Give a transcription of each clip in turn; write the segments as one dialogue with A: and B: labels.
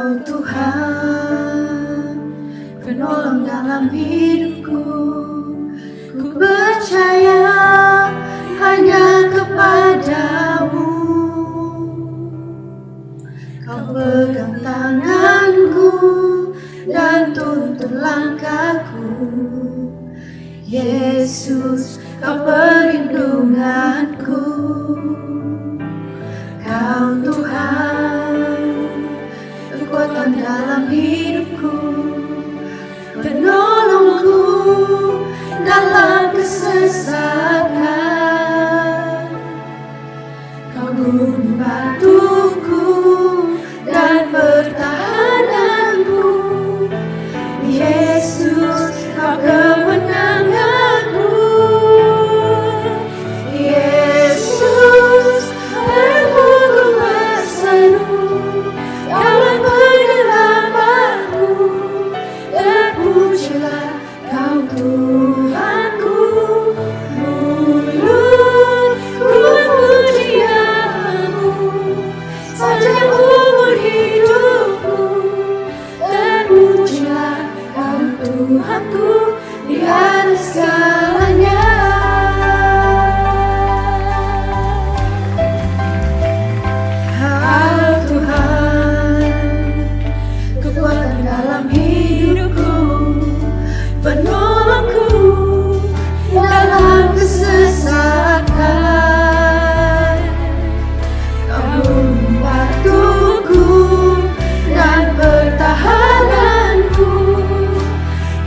A: Kau Tuhan, penolong dalam hidupku. Ku percaya hanya kepadamu. Kau pegang tanganku dan tuntun langkahku. Yesus, Kau perlindunganku. Kau Tuhan, kekuatan dalam hidupku, penolongku dalam kesesatan. Kau gunung batuku dan pertahananku. Yesus, Kau kemenanganku. Yesus, padamu ku berseru, Kaulah penyelamatku. Terpujilah Kau Tuhanku. Mulutku memuji-Mu sepanjang umur hidupku. Terpujilah Kau Tuhanku di atas segalanya. Kau Tuhan, kekuatan dalam hidupku, penolongku dalam kesesatan. Kau gunung batuku dan pertahananku.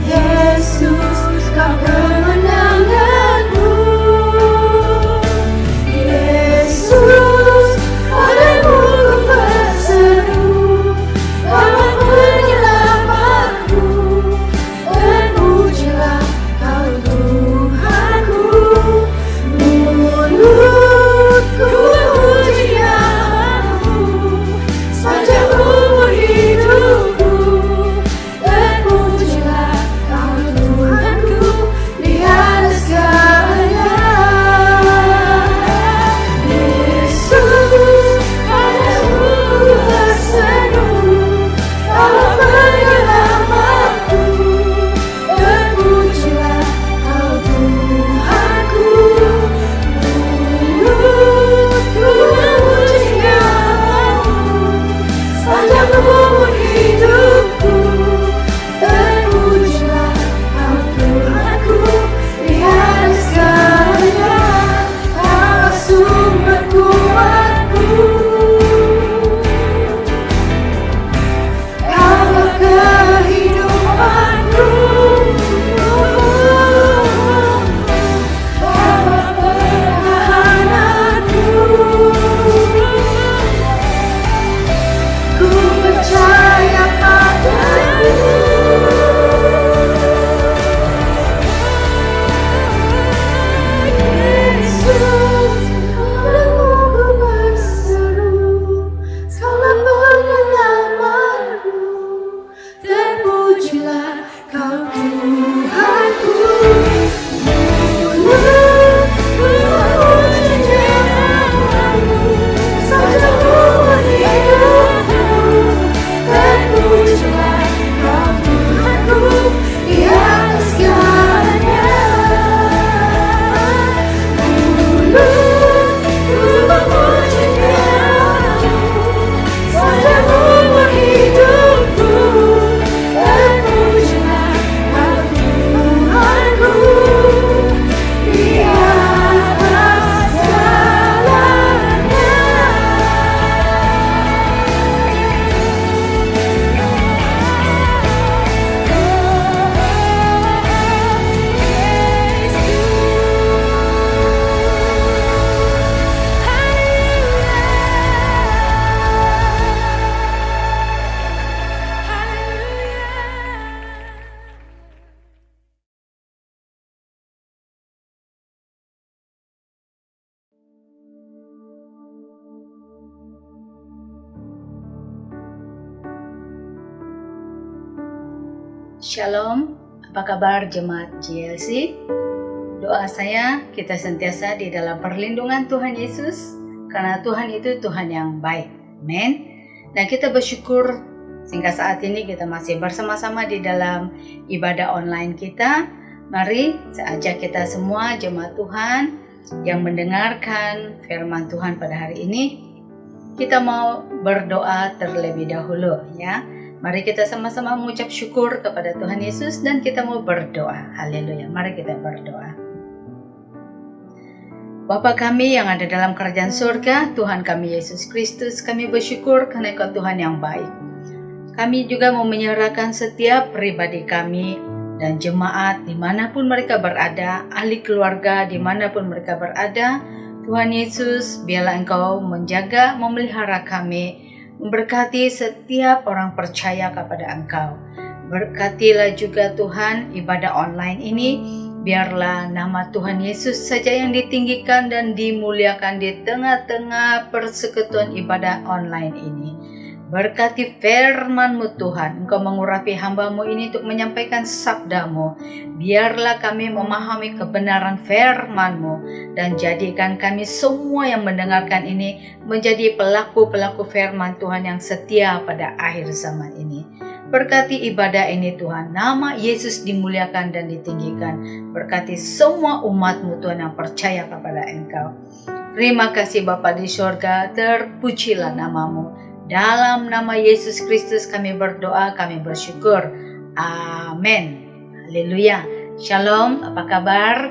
A: Yesus, Kau kemenanganku. Yesus, padamu ku berseru, Kaulah penyelamatku. Terpujilah Kau Tuhanku. Mulutku memuji-Mu sepanjang umur hidupku. Terpujilah Kau Tuhanku di atas segalanya. Yesus, padamu ku berseru, Kaulah penyelamatku. Terpujilah Kau Tuhanku. Mulutku memuji-Mu sepanjang umur hidupku. Terpujilah Kau Tuhanku di atas segalanya. Kaulah sumber kuatku, Kaulah kehidupanku. Kaulah pertahananku. Ku percaya padamu. Yesus, padamu ku berseru, Kaulah penyelamatku. Terpujilah Kau Tuhanku. Mulutku memuji-Mu sepanjang umur hidupku. Terpujilah Kau Tuhanku di atas segalanya. Mulutku memuji-Mu sepanjang umur hidupku. Terpujilah Kau Tuhanku di atas segalanya.
B: Shalom, apa kabar jemaat GLC? Doa saya kita sentiasa di dalam perlindungan Tuhan Yesus, karena Tuhan itu Tuhan yang baik. Amin. Dan kita bersyukur Sehingga saat ini kita masih bersama-sama di dalam ibadah online kita. Mari saya ajak kita semua jemaat Tuhan yang mendengarkan firman Tuhan pada hari ini, kita mau berdoa terlebih dahulu ya. Mari kita sama-sama mengucap syukur kepada Tuhan Yesus dan kita mau berdoa. Haleluya. Mari kita berdoa. Bapa kami yang ada dalam kerajaan surga, Tuhan kami Yesus Kristus, kami bersyukur karena Engkau Tuhan yang baik. Kami juga mau menyerahkan setiap pribadi kami dan jemaat dimanapun mereka berada, ahli keluarga dimanapun mereka berada. Tuhan Yesus, biarlah Engkau menjaga, memelihara kami, memberkati setiap orang percaya kepada Engkau. Berkatilah juga Tuhan ibadah online ini, biarlah nama Tuhan Yesus saja yang ditinggikan dan dimuliakan di tengah-tengah persekutuan ibadah online ini. Berkati firman-Mu Tuhan, Engkau mengurapi hamba-Mu ini untuk menyampaikan sabda-Mu. Biarlah kami memahami kebenaran firman-Mu dan jadikan kami semua yang mendengarkan ini menjadi pelaku-pelaku firman Tuhan yang setia pada akhir zaman ini. Berkati ibadah ini Tuhan, nama Yesus dimuliakan dan ditinggikan. Berkati semua umat-Mu Tuhan yang percaya kepada Engkau. Terima kasih Bapa di surga, terpujilah nama-Mu. Dalam nama Yesus Kristus kami berdoa, kami bersyukur. Amin. Haleluya. Shalom, apa kabar?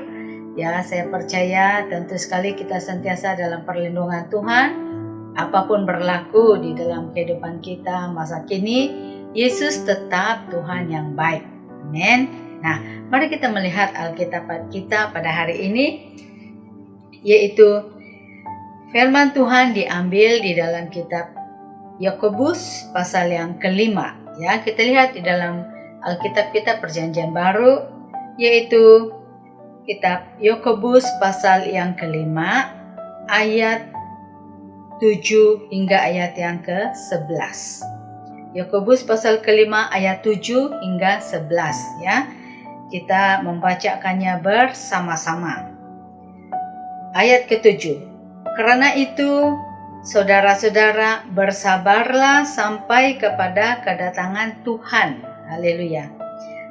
B: Ya, saya percaya tentu sekali kita sentiasa dalam perlindungan Tuhan. Apapun berlaku di dalam kehidupan kita masa kini, Yesus tetap Tuhan yang baik. Amin. Nah, mari kita melihat Alkitab kita pada hari ini, yaitu firman Tuhan diambil di dalam kitab Yakobus pasal yang kelima. Ya, kita lihat di dalam Alkitab kita Perjanjian Baru, yaitu kitab Yakobus pasal yang kelima ayat 7 hingga ayat yang ke-11. Yakobus pasal kelima ayat 7 hingga 11 ya. Kita membacakannya bersama-sama. Ayat ke-7. Karena itu, saudara-saudara, bersabarlah sampai kepada kedatangan Tuhan. Haleluya.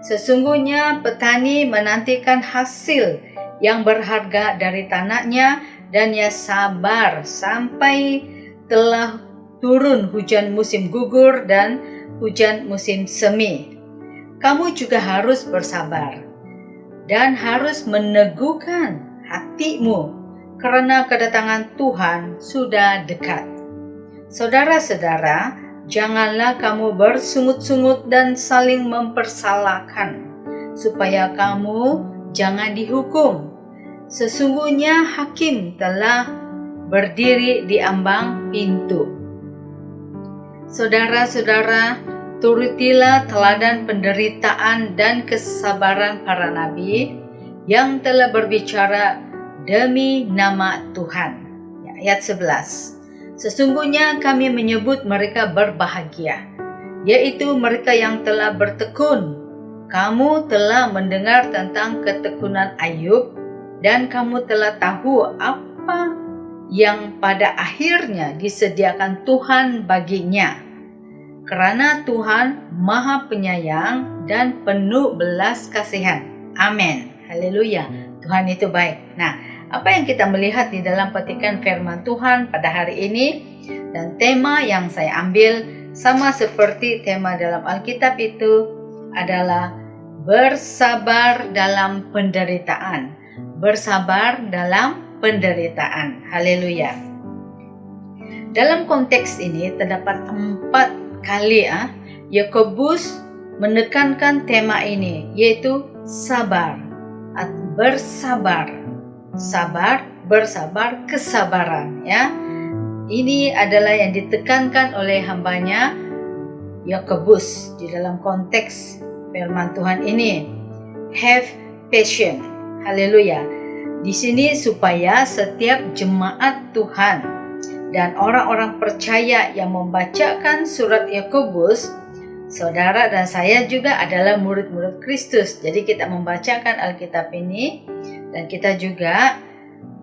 B: Sesungguhnya petani menantikan hasil yang berharga dari tanahnya, dan ia sabar sampai telah turun hujan musim gugur dan hujan musim semi. Kamu juga harus bersabar dan harus meneguhkan hatimu, karena kedatangan Tuhan sudah dekat. Saudara-saudara, janganlah kamu bersungut-sungut dan saling mempersalahkan, supaya kamu jangan dihukum. Sesungguhnya hakim telah berdiri di ambang pintu. Saudara-saudara, turutilah teladan penderitaan dan kesabaran para nabi yang telah berbicara demi nama Tuhan. Ya, ayat 11. Sesungguhnya kami menyebut mereka berbahagia, yaitu mereka yang telah bertekun. Kamu telah mendengar tentang ketekunan Ayub, dan kamu telah tahu apa yang pada akhirnya disediakan Tuhan baginya. Karena Tuhan Maha Penyayang dan penuh belas kasihan. Amin. Haleluya. Tuhan itu baik. Nah, apa yang kita melihat di dalam petikan firman Tuhan pada hari ini, dan tema yang saya ambil sama seperti tema dalam Alkitab itu adalah bersabar dalam penderitaan. Bersabar dalam penderitaan. Haleluya. Dalam konteks ini terdapat 4 kali Yakobus menekankan tema ini, yaitu sabar, bersabar. Sabar, bersabar, kesabaran ya. Ini adalah yang ditekankan oleh hambanya Yakobus di dalam konteks firman Tuhan ini. Have patience. Haleluya. Di sini supaya setiap jemaat Tuhan dan orang-orang percaya yang membacakan surat Yakobus, saudara dan saya juga adalah murid-murid Kristus. Jadi kita membacakan Alkitab ini, dan kita juga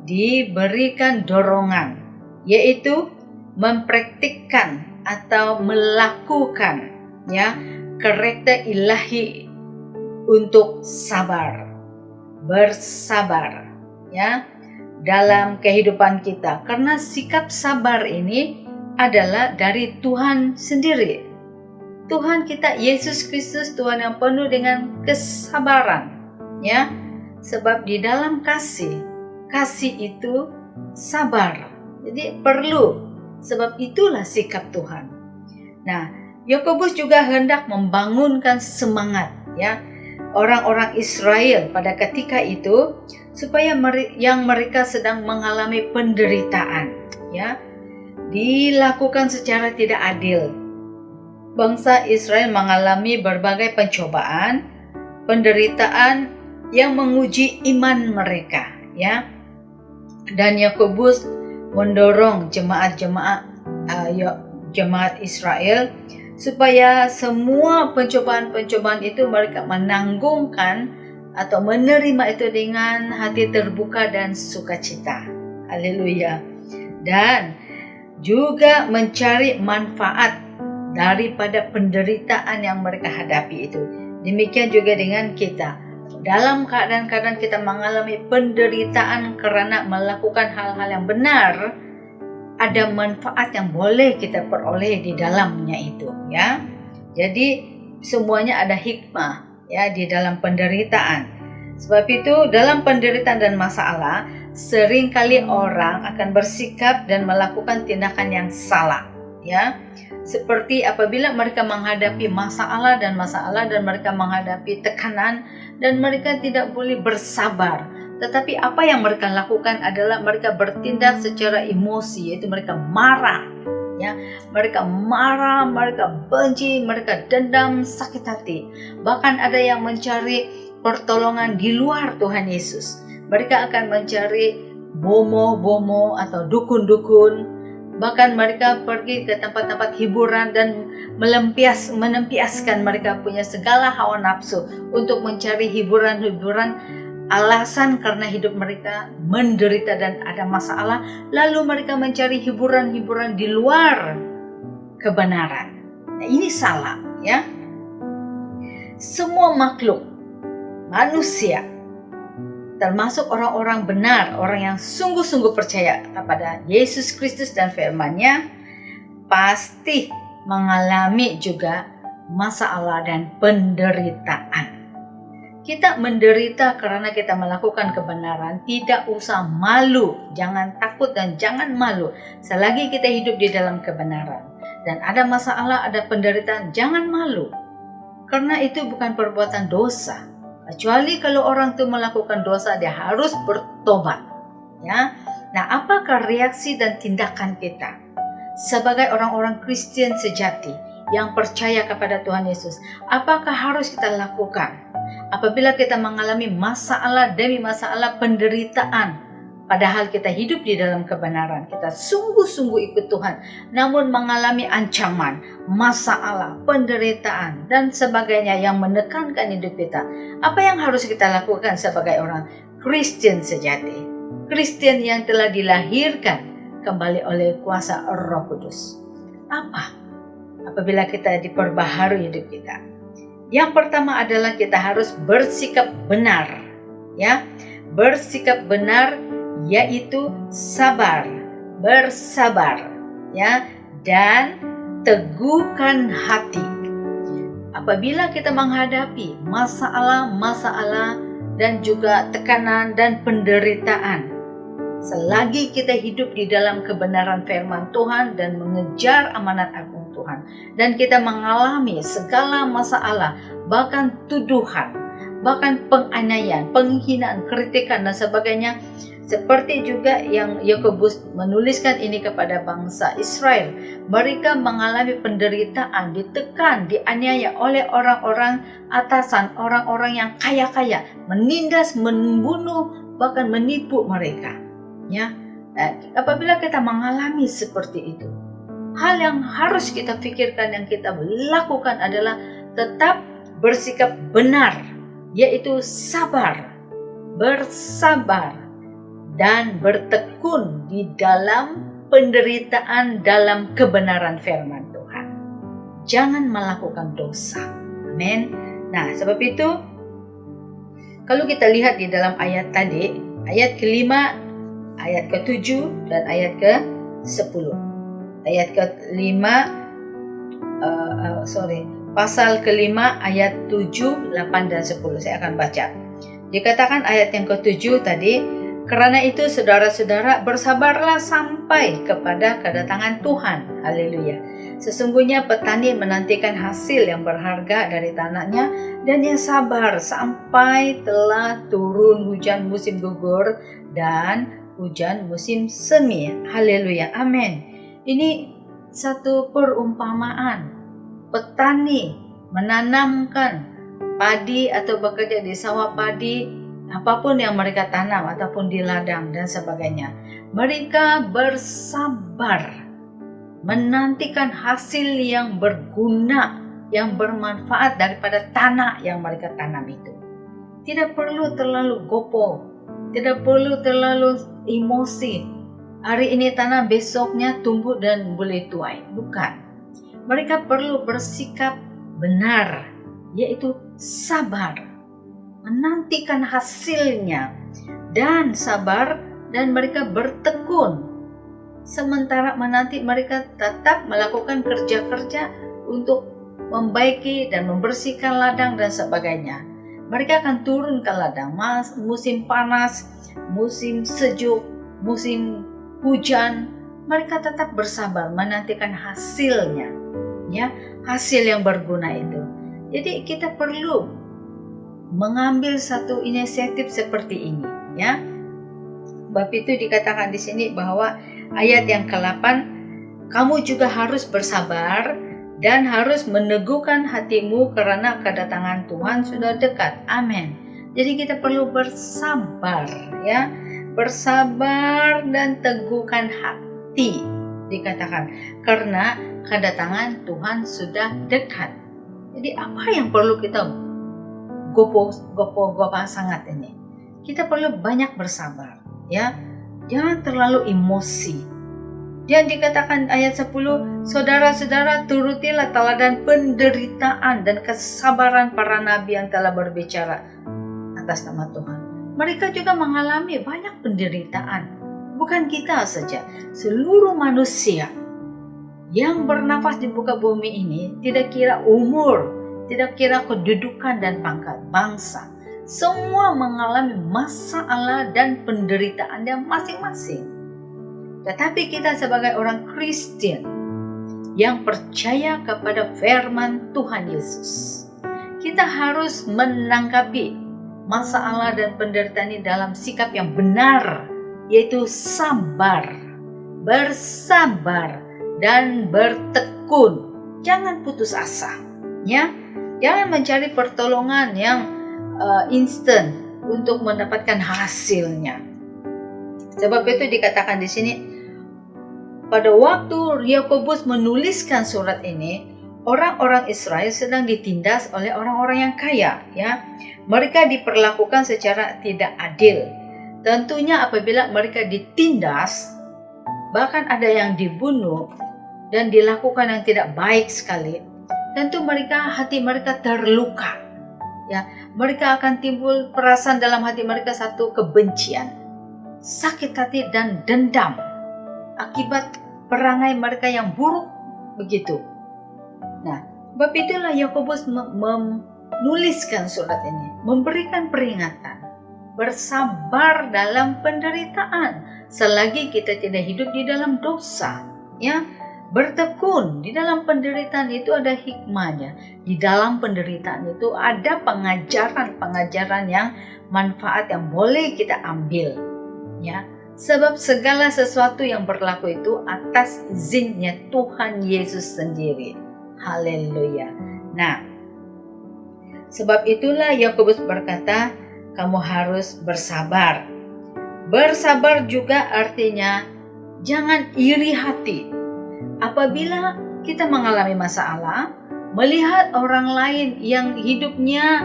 B: diberikan dorongan, yaitu mempraktikkan atau melakukan ya, karakter ilahi untuk sabar, bersabar, ya, dalam kehidupan kita. Karena sikap sabar ini adalah dari Tuhan sendiri. Tuhan kita Yesus Kristus, Tuhan yang penuh dengan kesabaran, ya. Sebab di dalam kasih itu sabar. Jadi perlu, sebab itulah sikap Tuhan. Nah, Yakobus juga hendak membangunkan semangat, ya, orang-orang Israel pada ketika itu, supaya yang mereka sedang mengalami penderitaan, ya, dilakukan secara tidak adil. Bangsa Israel mengalami berbagai pencobaan, penderitaan yang menguji iman mereka, ya. Dan Yakobus mendorong jemaat Israel supaya semua pencobaan-pencobaan itu mereka menanggungkan atau menerima itu dengan hati terbuka dan sukacita. Haleluya. Dan juga mencari manfaat daripada penderitaan yang mereka hadapi itu. Demikian juga dengan kita. Dalam keadaan-keadaan kita mengalami penderitaan karena melakukan hal-hal yang benar, ada manfaat yang boleh kita peroleh di dalamnya itu, ya. Jadi semuanya ada hikmah, ya, di dalam penderitaan. Sebab itu dalam penderitaan dan masalah, seringkali orang akan bersikap dan melakukan tindakan yang salah, ya. Seperti apabila mereka menghadapi masalah dan mereka menghadapi tekanan dan mereka tidak boleh bersabar. Tetapi apa yang mereka lakukan adalah mereka bertindak secara emosi, yaitu mereka marah, ya. Mereka marah, mereka benci, mereka dendam, sakit hati. Bahkan ada yang mencari pertolongan di luar Tuhan Yesus. Mereka akan mencari bomo-bomo atau dukun-dukun. Bahkan mereka pergi ke tempat-tempat hiburan dan menempiaskan mereka punya segala hawa nafsu untuk mencari hiburan-hiburan, alasan karena hidup mereka menderita dan ada masalah. Lalu mereka mencari hiburan-hiburan di luar kebenaran. Nah, ini salah, ya. Semua makhluk manusia, termasuk orang-orang benar, orang yang sungguh-sungguh percaya kepada Yesus Kristus dan firman-Nya, pasti mengalami juga masalah dan penderitaan. Kita menderita karena kita melakukan kebenaran, tidak usah malu, jangan takut dan jangan malu. Selagi kita hidup di dalam kebenaran dan ada masalah, ada penderitaan, jangan malu. Karena itu bukan perbuatan dosa. Kecuali kalau orang itu melakukan dosa, dia harus bertobat, ya. Nah, apakah reaksi dan tindakan kita sebagai orang-orang Kristen sejati yang percaya kepada Tuhan Yesus? Apakah harus kita lakukan apabila kita mengalami masalah demi masalah, penderitaan, padahal kita hidup di dalam kebenaran, kita sungguh-sungguh ikut Tuhan, namun mengalami ancaman, masalah, penderitaan, dan sebagainya yang menekankan hidup kita? Apa yang harus kita lakukan sebagai orang Kristen sejati? Kristen yang telah dilahirkan kembali oleh kuasa Roh Kudus. Apa? Apabila kita diperbaharui hidup kita. Yang pertama adalah kita harus bersikap benar, ya. Bersikap benar yaitu sabar, bersabar, ya, dan teguhkan hati. Apabila kita menghadapi masalah-masalah dan juga tekanan dan penderitaan, selagi kita hidup di dalam kebenaran firman Tuhan dan mengejar amanat agung Tuhan, dan kita mengalami segala masalah, bahkan tuduhan, bahkan penganiayaan, penghinaan, kritikan dan sebagainya, seperti juga yang Yakobus menuliskan ini kepada bangsa Israel. Mereka mengalami penderitaan, ditekan, dianiaya oleh orang-orang atasan, orang-orang yang kaya-kaya, menindas, membunuh, bahkan menipu mereka. Ya, apabila kita mengalami seperti itu, hal yang harus kita pikirkan, yang kita lakukan adalah tetap bersikap benar, yaitu sabar, bersabar, dan bertekun di dalam penderitaan dalam kebenaran firman Tuhan. jangan melakukan dosa. Amin. Nah, sebab itu kalau kita lihat di dalam ayat tadi, ayat kelima, ayat ke-7 dan ayat ke-10. Ayat ke-5 pasal ke-5 ayat 7, 8 dan 10 saya akan baca. Dikatakan ayat yang ke-7 tadi, karena itu saudara-saudara bersabarlah sampai kepada kedatangan Tuhan. Haleluya. Sesungguhnya petani menantikan hasil yang berharga dari tanahnya dan yang sabar sampai telah turun hujan musim gugur dan hujan musim semi. Haleluya. Amin. Ini satu perumpamaan. Petani menanamkan padi atau bekerja di sawah padi, apapun yang mereka tanam ataupun di ladang dan sebagainya. Mereka bersabar menantikan hasil yang berguna, yang bermanfaat daripada tanah yang mereka tanam itu. Tidak perlu terlalu gopoh, tidak perlu terlalu emosi. Hari ini tanam, besoknya tumbuh dan boleh tuai. Bukan. Mereka perlu bersikap benar, yaitu sabar, menantikan hasilnya, dan sabar, dan mereka bertekun. Sementara menanti, mereka tetap melakukan kerja-kerja untuk membaiki dan membersihkan ladang dan sebagainya. Mereka akan turun ke ladang, musim panas, musim sejuk, musim hujan, mereka tetap bersabar menantikan hasilnya, ya, hasil yang berguna itu. Jadi kita perlu mengambil satu inisiatif seperti ini, ya. Sebab itu dikatakan di sini bahwa ayat yang ke-8, kamu juga harus bersabar dan harus meneguhkan hatimu karena kedatangan Tuhan sudah dekat. Amin. Jadi kita perlu bersabar, ya. Bersabar dan teguhkan hati, dikatakan, karena kedatangan Tuhan sudah dekat. Jadi apa yang perlu kita gopoh sangat ini? Kita perlu banyak bersabar, ya. Jangan terlalu emosi. Dan dikatakan ayat 10, saudara-saudara turutilah teladan penderitaan dan kesabaran para nabi yang telah berbicara atas nama Tuhan. Mereka juga mengalami banyak penderitaan. Bukan kita saja, seluruh manusia yang bernafas di muka bumi ini, tidak kira umur, tidak kira kedudukan dan pangkat, bangsa, semua mengalami masalah dan penderitaannya masing-masing. Tetapi kita sebagai orang Kristen yang percaya kepada firman Tuhan Yesus, kita harus menanggapi masalah dan penderitaan ini dalam sikap yang benar, yaitu sabar, bersabar, dan bertekun. Jangan putus asa, ya. Jangan mencari pertolongan yang instan untuk mendapatkan hasilnya. Sebab itu dikatakan di sini, pada waktu Yakobus menuliskan surat ini, orang-orang Israel sedang ditindas oleh orang-orang yang kaya, ya. Mereka diperlakukan secara tidak adil. Tentunya apabila mereka ditindas, bahkan ada yang dibunuh dan dilakukan yang tidak baik sekali, tentu hati mereka terluka. Ya, mereka akan timbul perasaan dalam hati mereka satu kebencian, sakit hati dan dendam akibat perangai mereka yang buruk begitu. Nah, sebab itulah Yakobus menuliskan surat ini, memberikan peringatan, bersabar dalam penderitaan selagi kita tidak hidup di dalam dosa, ya. Bertekun di dalam penderitaan itu ada hikmahnya. Di dalam penderitaan itu ada pengajaran-pengajaran yang manfaat yang boleh kita ambil, ya. Sebab segala sesuatu yang berlaku itu atas izinnya Tuhan Yesus sendiri. Haleluya. Nah, sebab itulah Yakobus berkata, kamu harus bersabar. Bersabar juga artinya jangan iri hati. Apabila kita mengalami masalah, melihat orang lain yang hidupnya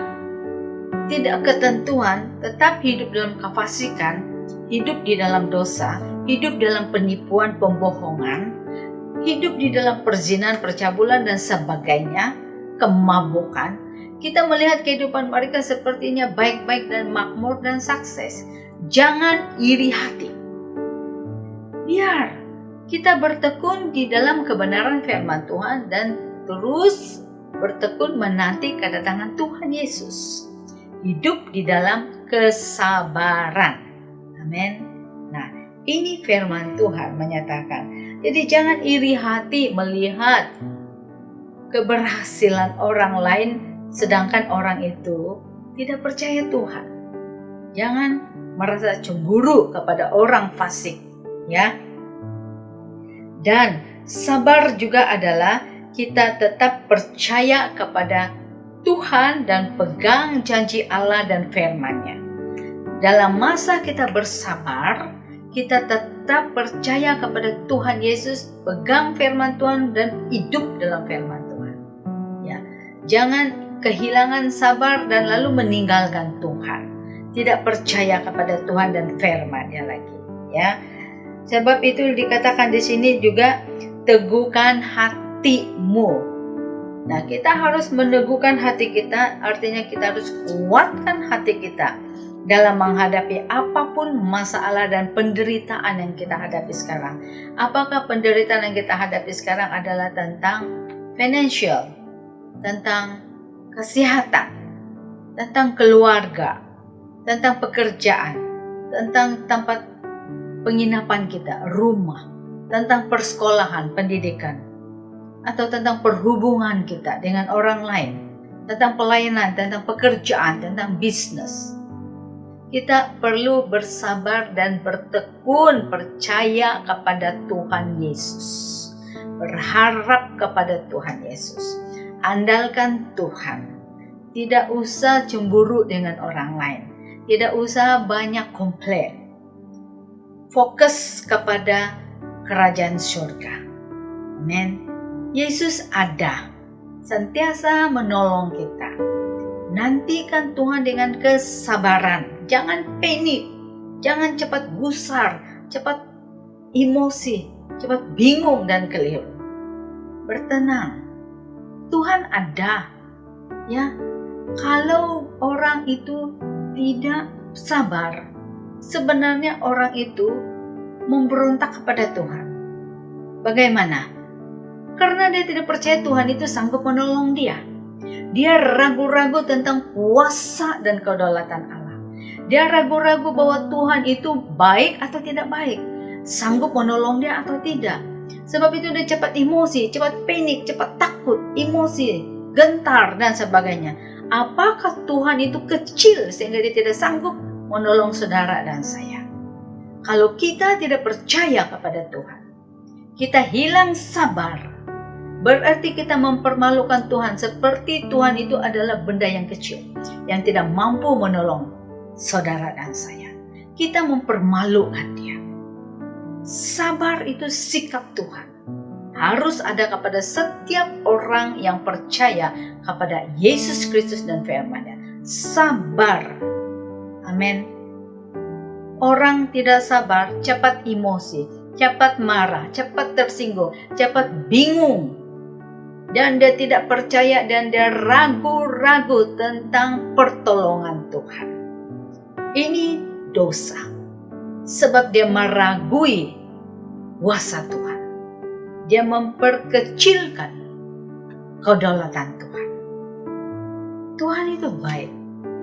B: tidak ketentuan, tetap hidup dalam kefasikan, hidup di dalam dosa, hidup dalam penipuan, pembohongan, hidup di dalam perzinahan, percabulan dan sebagainya, kemabukan, kita melihat kehidupan mereka sepertinya baik-baik dan makmur dan sukses. Jangan iri hati. Biar kita bertekun di dalam kebenaran firman Tuhan dan terus bertekun menanti kedatangan Tuhan Yesus. Hidup di dalam kesabaran. Amin. Nah, ini firman Tuhan menyatakan. Jadi jangan iri hati melihat keberhasilan orang lain sedangkan orang itu tidak percaya Tuhan. Jangan merasa cemburu kepada orang fasik, ya. Dan sabar juga adalah kita tetap percaya kepada Tuhan dan pegang janji Allah dan firman-Nya. Dalam masa kita bersabar, kita tetap percaya kepada Tuhan Yesus, pegang firman Tuhan dan hidup dalam firman Tuhan. Ya, jangan kehilangan sabar dan lalu meninggalkan Tuhan. Tidak percaya kepada Tuhan dan firman-Nya lagi, ya. Sebab itu dikatakan di sini juga teguhkan hatimu. Nah, kita harus meneguhkan hati kita, artinya kita harus kuatkan hati kita dalam menghadapi apapun masalah dan penderitaan yang kita hadapi sekarang. Apakah penderitaan yang kita hadapi sekarang adalah tentang financial, tentang kesehatan, tentang keluarga, tentang pekerjaan, tentang tempat penginapan kita, rumah, tentang persekolahan, pendidikan, atau tentang perhubungan kita dengan orang lain, tentang pelayanan, tentang pekerjaan, tentang bisnis. Kita perlu bersabar dan bertekun percaya kepada Tuhan Yesus. Berharap kepada Tuhan Yesus. Andalkan Tuhan. Tidak usah cemburu dengan orang lain. Tidak usah banyak komplain. Fokus kepada kerajaan surga. Amin. Yesus ada, sentiasa menolong kita. Nantikan Tuhan dengan kesabaran. Jangan panik, jangan cepat gusar, cepat emosi, cepat bingung dan keliru. Bertenang. Tuhan ada. Ya, kalau orang itu tidak sabar, sebenarnya orang itu memberontak kepada Tuhan. Bagaimana? Karena dia tidak percaya Tuhan itu sanggup menolong dia. Dia ragu-ragu tentang kuasa dan kedaulatan Allah. Dia ragu-ragu bahwa Tuhan itu baik atau tidak baik. Sanggup menolong dia atau tidak. Sebab itu dia cepat emosi, cepat panik, cepat takut, emosi, gentar dan sebagainya. Apakah Tuhan itu kecil sehingga dia tidak sanggup menolong saudara dan saya? Kalau kita tidak percaya kepada Tuhan, kita hilang sabar, berarti kita mempermalukan Tuhan seperti Tuhan itu adalah benda yang kecil yang tidak mampu menolong saudara dan saya. Kita mempermalukan dia. Sabar itu sikap Tuhan. Harus ada kepada setiap orang yang percaya kepada Yesus Kristus dan firman-Nya. Sabar. Amin. Orang tidak sabar cepat emosi, cepat marah, cepat tersinggung, cepat bingung. Dan dia tidak percaya dan dia ragu-ragu tentang pertolongan Tuhan. Ini dosa. Sebab dia meragui kuasa Tuhan. Dia memperkecilkan kedaulatan Tuhan. Tuhan itu baik.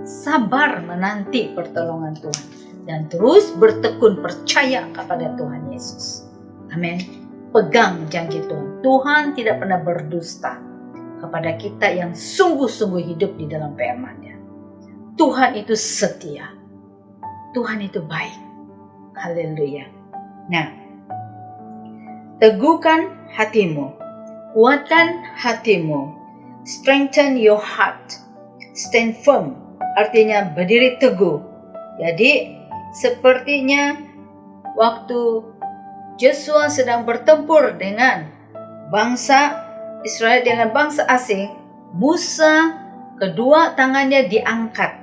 B: Sabar menanti pertolongan Tuhan. Dan terus bertekun percaya kepada Tuhan Yesus. Amin. Pegang janji Tuhan. Tuhan tidak pernah berdusta kepada kita yang sungguh-sungguh hidup di dalam firman-Nya. Tuhan itu setia. Tuhan itu baik. Haleluya. Nah, teguhkan hatimu. Kuatkan hatimu. Strengthen your heart. Stand firm. Artinya berdiri teguh. Jadi, sepertinya waktu Joshua sedang bertempur dengan bangsa Israel dengan bangsa asing, Musa kedua tangannya diangkat.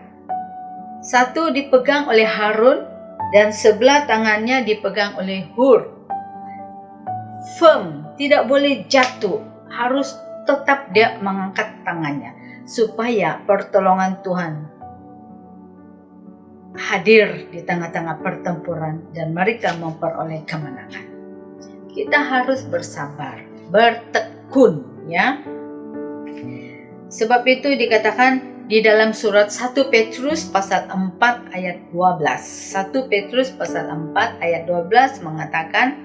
B: Satu dipegang oleh Harun dan sebelah tangannya dipegang oleh Hur. Firm, tidak boleh jatuh, harus tetap dia mengangkat tangannya supaya pertolongan Tuhan hadir di tengah-tengah pertempuran dan mereka memperoleh kemenangan. Kita harus bersabar, bertekun, ya. Sebab itu dikatakan di dalam surat 1 Petrus pasal 4 ayat 12. 1 Petrus pasal 4 ayat 12 mengatakan,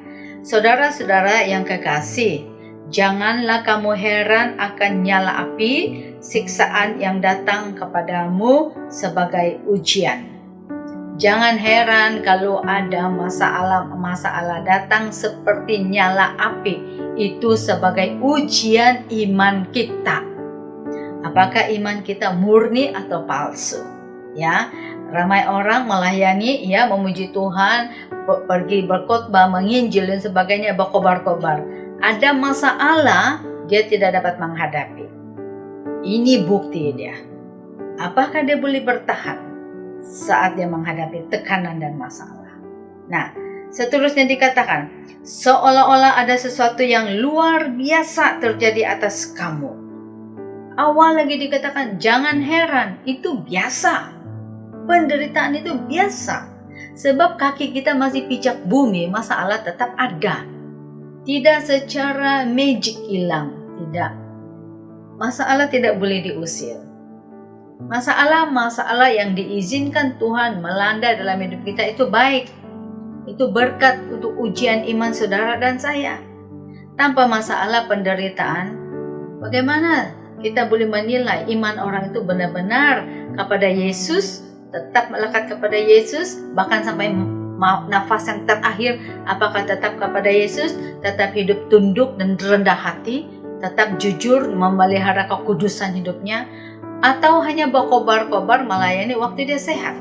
B: saudara-saudara yang kekasih, janganlah kamu heran akan nyala api siksaan yang datang kepadamu sebagai ujian. Jangan heran kalau ada masalah datang seperti nyala api. Itu sebagai ujian iman kita. Apakah iman kita murni atau palsu? Ya, ramai orang melayani, ya, memuji Tuhan, pergi berkhotbah, menginjil dan sebagainya, berkobar-kobar. Ada masalah, dia tidak dapat menghadapi. Ini bukti dia. Apakah dia boleh bertahan saat dia menghadapi tekanan dan masalah? Nah, seterusnya dikatakan, seolah-olah ada sesuatu yang luar biasa terjadi atas kamu. Awal lagi dikatakan, jangan heran, itu biasa. Penderitaan itu biasa. Sebab kaki kita masih pijak bumi, masalah tetap ada. Tidak secara magic hilang, tidak. Masalah tidak boleh diusir. Masalah yang diizinkan Tuhan melanda dalam hidup kita itu baik. Itu berkat untuk ujian iman saudara dan saya. Tanpa masalah penderitaan, bagaimana kita boleh menilai iman orang itu benar-benar kepada Yesus, tetap melekat kepada Yesus, bahkan sampai nafas yang terakhir, apakah tetap kepada Yesus, tetap hidup tunduk dan rendah hati, tetap jujur memelihara kekudusan hidupnya, atau hanya berkobar-kobar melayani waktu dia sehat.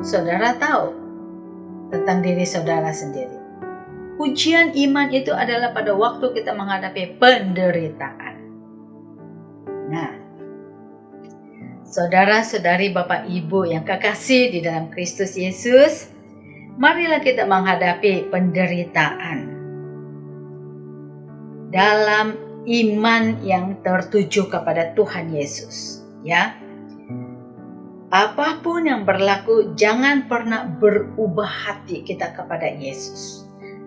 B: Saudara tahu tentang diri saudara sendiri. Ujian iman itu adalah pada waktu kita menghadapi penderitaan. Nah, saudara-saudari, Bapak Ibu yang kekasih di dalam Kristus Yesus, marilah kita menghadapi penderitaan dalam iman yang tertuju kepada Tuhan Yesus, ya. Apapun yang berlaku, jangan pernah berubah hati kita kepada Yesus.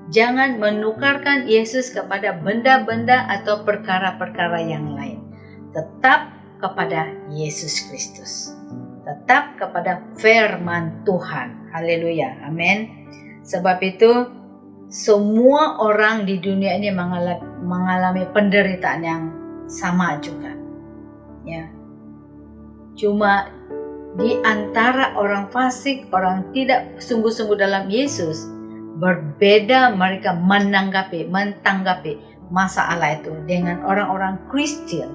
B: Jangan menukarkan Yesus kepada benda-benda atau perkara-perkara yang lain. Tetap kepada Yesus Kristus. Tetap kepada firman Tuhan. Haleluya. Amin. Sebab itu, semua orang di dunia ini mengalami penderitaan yang sama juga. Ya. Cuma di antara orang fasik, orang tidak sungguh-sungguh dalam Yesus, berbeda mereka menanggapi masalah itu dengan orang-orang Kristen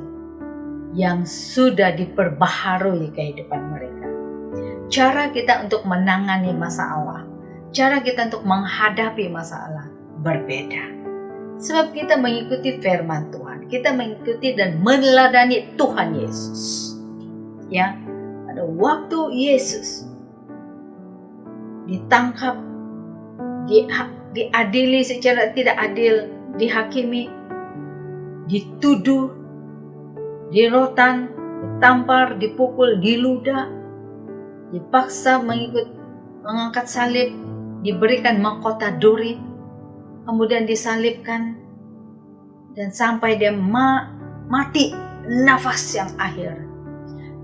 B: yang sudah diperbaharui kehidupan mereka. Cara kita untuk menangani masalah, cara kita untuk menghadapi masalah berbeda. Sebab kita mengikuti firman Tuhan, kita mengikuti dan meneladani Tuhan Yesus. Ya, pada waktu Yesus ditangkap, diadili secara tidak adil, dihakimi, dituduh, dirotan, ditampar, dipukul, diludah, dipaksa mengangkat salib, diberikan mahkota duri, kemudian disalibkan, dan sampai dia mati nafas yang akhir.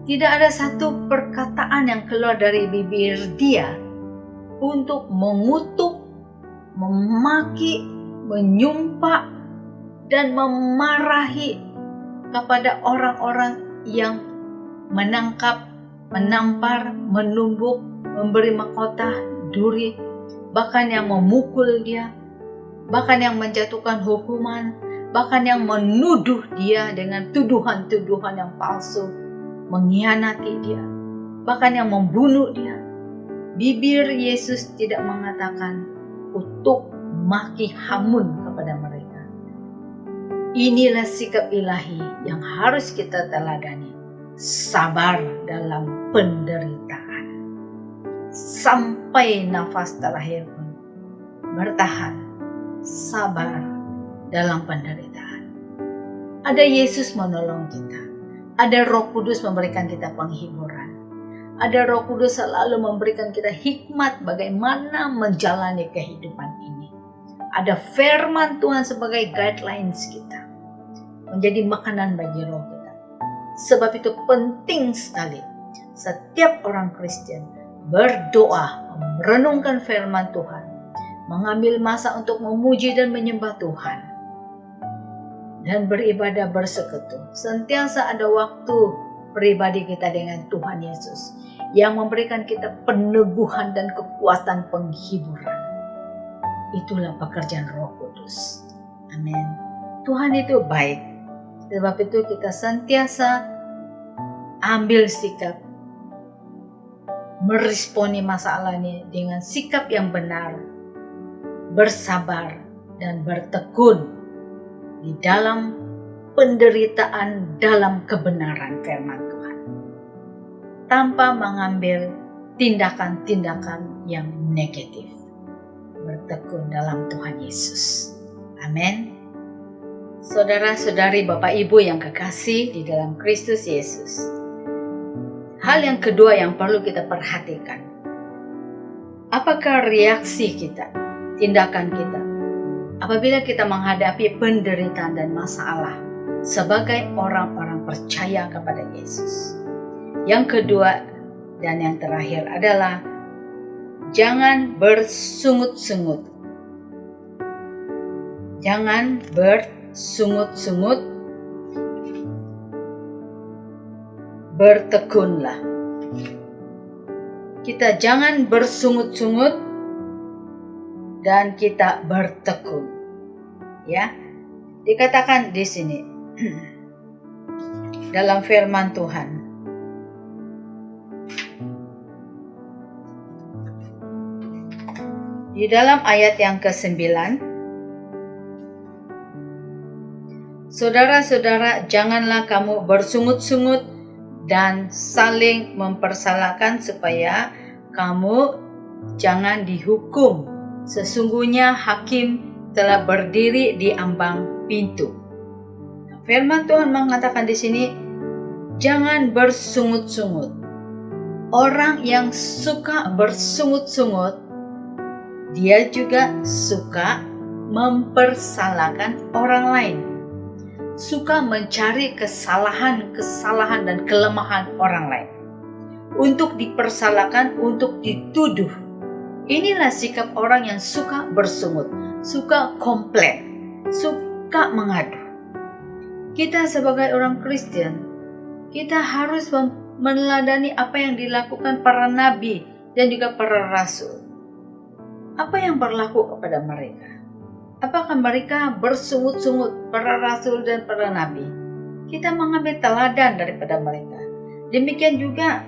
B: Tidak ada satu perkataan yang keluar dari bibir dia untuk mengutuk, memaki, menyumpah, dan memarahi kepada orang-orang yang menangkap, menampar, menumbuk, memberi mahkota duri, bahkan yang memukul dia, bahkan yang menjatuhkan hukuman, bahkan yang menuduh dia dengan tuduhan-tuduhan yang palsu, mengkhianati dia, bahkan yang membunuh dia. Bibir Yesus tidak mengatakan kutuk, maki, hamun kepada mereka. Inilah sikap ilahi yang harus kita teladani. Sabar dalam penderitaan. Sampai nafas terakhir pun bertahan sabar dalam penderitaan. Ada Yesus menolong kita. Ada Roh Kudus memberikan kita penghiburan. Ada Roh Kudus selalu memberikan kita hikmat bagaimana menjalani kehidupan ini. Ada firman Tuhan sebagai guidelines kita, menjadi makanan bagi roh kita. Sebab itu penting sekali setiap orang Kristen berdoa, merenungkan firman Tuhan, mengambil masa untuk memuji dan menyembah Tuhan, dan beribadah bersekutu. Sentiasa ada waktu pribadi kita dengan Tuhan Yesus yang memberikan kita peneguhan dan kekuatan penghiburan. Itulah pekerjaan Roh Kudus. Amin. Tuhan itu baik. Sebab itu kita sentiasa ambil sikap meresponi masalah ini dengan sikap yang benar, bersabar dan bertekun di dalam penderitaan dalam kebenaran firman Tuhan, tanpa mengambil tindakan-tindakan yang negatif. Bertekun dalam Tuhan Yesus. Amin. Saudara-saudari, Bapak Ibu yang kekasih di dalam Kristus Yesus, hal yang kedua yang perlu kita perhatikan, apakah reaksi kita, tindakan kita apabila kita menghadapi penderitaan dan masalah sebagai orang-orang percaya kepada Yesus. Yang kedua dan yang terakhir adalah jangan bersungut-sungut. Jangan bersungut-sungut, bertekunlah. Kita jangan bersungut-sungut dan kita bertekun. Ya, dikatakan di sini dalam firman Tuhan. Di dalam ayat yang ke-9, saudara-saudara, janganlah kamu bersungut-sungut dan saling mempersalahkan supaya kamu jangan dihukum. Sesungguhnya hakim telah berdiri di ambang pintu. Firman Tuhan mengatakan di sini, jangan bersungut-sungut. Orang yang suka bersungut-sungut, dia juga suka mempersalahkan orang lain. Suka mencari kesalahan dan kelemahan orang lain. Untuk dipersalahkan, untuk dituduh. Inilah sikap orang yang suka bersungut, suka komplain, suka mengadu. Kita sebagai orang Kristen, kita harus meneladani apa yang dilakukan para nabi dan juga para rasul. Apa yang berlaku kepada mereka? Apakah mereka bersungut-sungut, para rasul dan para nabi? Kita mengambil teladan daripada mereka. Demikian juga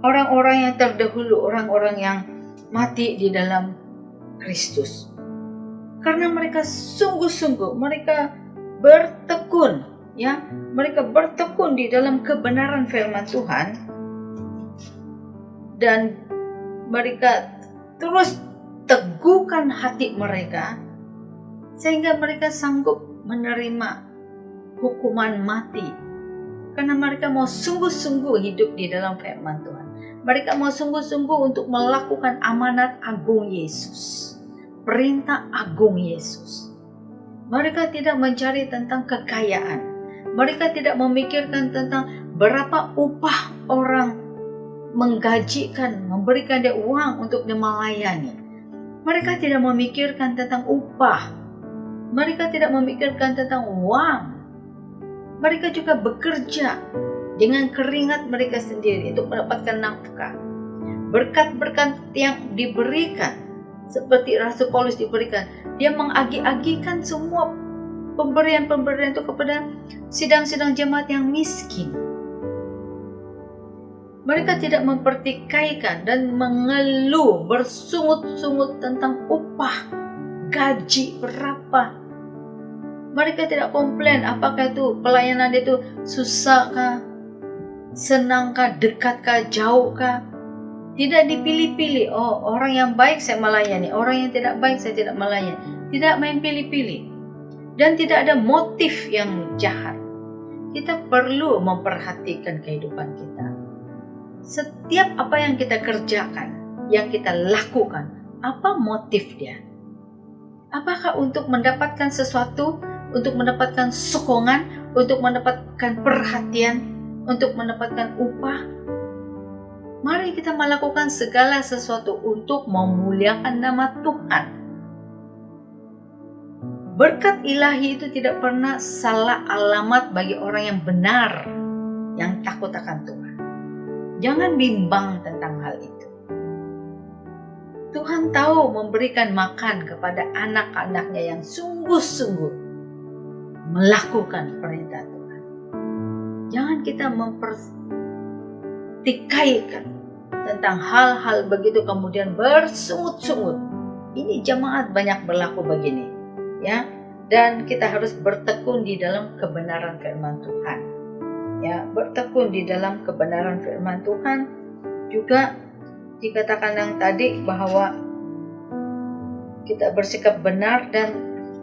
B: orang-orang yang terdahulu, orang-orang yang mati di dalam Kristus. Karena mereka sungguh-sungguh, mereka bertekun, ya, mereka bertekun di dalam kebenaran firman Tuhan, dan mereka terus teguhkan hati mereka sehingga mereka sanggup menerima hukuman mati karena mereka mau sungguh-sungguh hidup di dalam firman Tuhan. Mereka mau sungguh-sungguh untuk melakukan amanat agung Yesus, perintah agung Yesus. Mereka tidak mencari tentang kekayaan. Mereka tidak memikirkan tentang berapa upah orang menggajikan, memberikan dia uang untuk dia melayani. Mereka tidak memikirkan tentang upah. Mereka tidak memikirkan tentang uang. Mereka juga bekerja dengan keringat mereka sendiri untuk mendapatkan nafkah. Berkat-berkat yang diberikan, seperti Rasul Paulus diberikan, dia mengagi-agikan semua pemberian-pemberian itu kepada sidang-sidang jemaat yang miskin. Mereka tidak mempertikaikan dan mengeluh, bersungut-sungut tentang upah, gaji berapa. Mereka tidak komplain apakah itu pelayanan itu susahkah, senangkah, dekatkah, jauhkah. Tidak dipilih-pilih, oh orang yang baik saya melayani, orang yang tidak baik saya tidak melayani. tidak main pilih-pilih, dan tidak ada motif yang jahat. Kita perlu memperhatikan kehidupan kita. Setiap apa yang kita kerjakan, yang kita lakukan, apa motif dia? Apakah untuk mendapatkan sesuatu, untuk mendapatkan sokongan, untuk mendapatkan perhatian, untuk mendapatkan upah? Mari kita melakukan segala sesuatu untuk memuliakan nama Tuhan. Berkat ilahi itu tidak pernah salah alamat bagi orang yang benar, yang takut akan Tuhan. Jangan bimbang tentang hal itu. Tuhan tahu memberikan makan kepada anak-anaknya yang sungguh-sungguh melakukan perintah Tuhan. Jangan kita mempertikaikan tentang hal-hal begitu kemudian bersungut-sungut. Ini jemaat banyak berlaku begini, ya. Dan kita harus bertekun di dalam kebenaran firman Tuhan. Ya, bertekun di dalam kebenaran firman Tuhan. Juga dikatakan yang tadi bahwa kita bersikap benar dan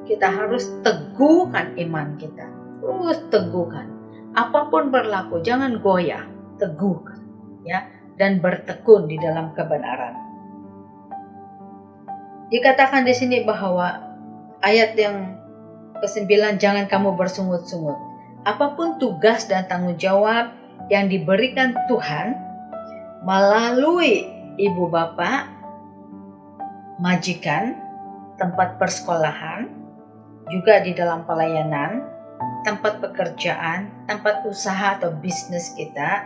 B: kita harus teguhkan iman kita. Terus teguhkan. Apapun berlaku, jangan goyah, teguhkan, ya, dan bertekun di dalam kebenaran. Dikatakan di sini bahwa ayat yang ke-9, jangan kamu bersungut-sungut. Apapun tugas dan tanggung jawab yang diberikan Tuhan melalui ibu bapa, majikan, tempat persekolahan, juga di dalam pelayanan, tempat pekerjaan, tempat usaha atau bisnis kita,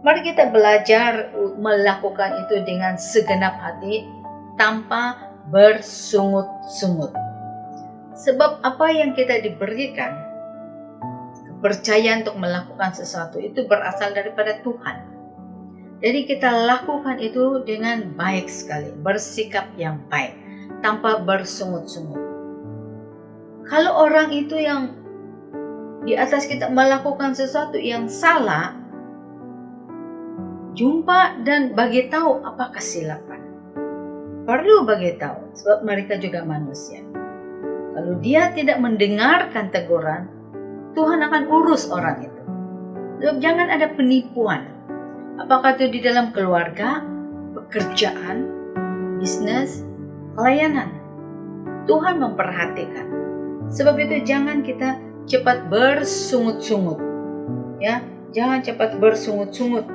B: mari kita belajar melakukan itu dengan segenap hati tanpa bersungut-sungut. Sebab apa yang kita diberikan, kepercayaan untuk melakukan sesuatu itu berasal daripada Tuhan. Jadi kita lakukan itu dengan baik sekali, bersikap yang baik, tanpa bersungut-sungut. Kalau orang itu yang di atas kita melakukan sesuatu yang salah, jumpa dan bagi tahu apa kesilapan. Perlu bagi tahu, sebab mereka juga manusia. Kalau dia tidak mendengarkan teguran, Tuhan akan urus orang itu. Sebab jangan ada penipuan. Apakah itu di dalam keluarga, pekerjaan, bisnis, pelayanan. Tuhan memperhatikan. Sebab itu jangan kita cepat bersungut-sungut. Ya, jangan cepat bersungut-sungut.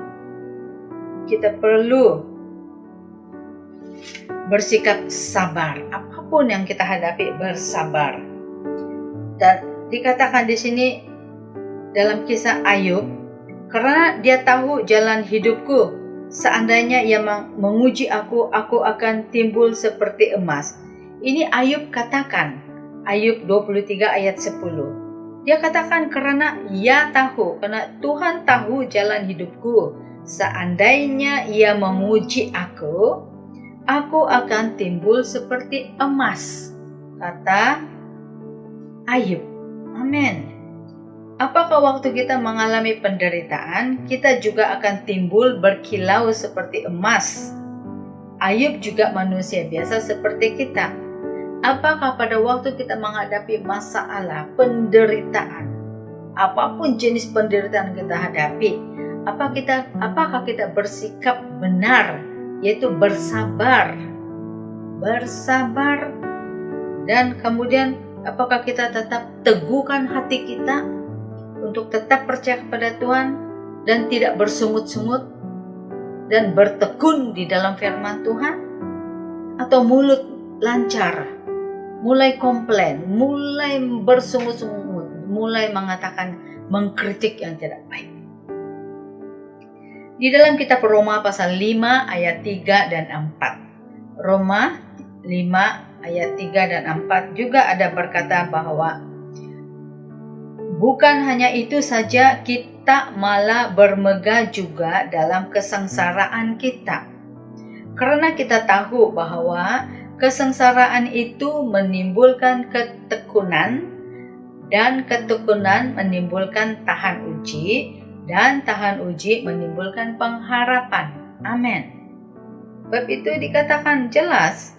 B: Kita perlu bersikap sabar. Apapun yang kita hadapi, bersabar. Dan dikatakan di sini dalam kisah Ayub, karena dia tahu jalan hidupku, seandainya ia menguji aku akan timbul seperti emas. Ini Ayub katakan, Ayub 23 ayat 10. Dia katakan karena karena Tuhan tahu jalan hidupku, seandainya ia menguji aku akan timbul seperti emas, kata Ayub. Amin. Apakah waktu kita mengalami penderitaan, kita juga akan timbul berkilau seperti emas? Ayub juga manusia biasa seperti kita. Apakah pada waktu kita menghadapi masalah, penderitaan, apapun jenis penderitaan kita hadapi, apakah kita bersikap benar, yaitu bersabar, dan kemudian apakah kita tetap teguhkan hati kita untuk tetap percaya kepada Tuhan dan tidak bersungut-sungut dan bertekun di dalam firman Tuhan? Atau mulut lancar, mulai komplain, mulai bersungut-sungut, mulai mengkritik yang tidak baik? Di dalam kitab Roma pasal 5 ayat 3 dan 4. Roma 5 ayat 3 dan 4 juga ada berkata bahwa bukan hanya itu saja, kita malah bermegah juga dalam kesengsaraan kita. Karena kita tahu bahwa kesengsaraan itu menimbulkan ketekunan, dan ketekunan menimbulkan tahan uji, dan tahan uji menimbulkan pengharapan. Amin. Sebab itu dikatakan jelas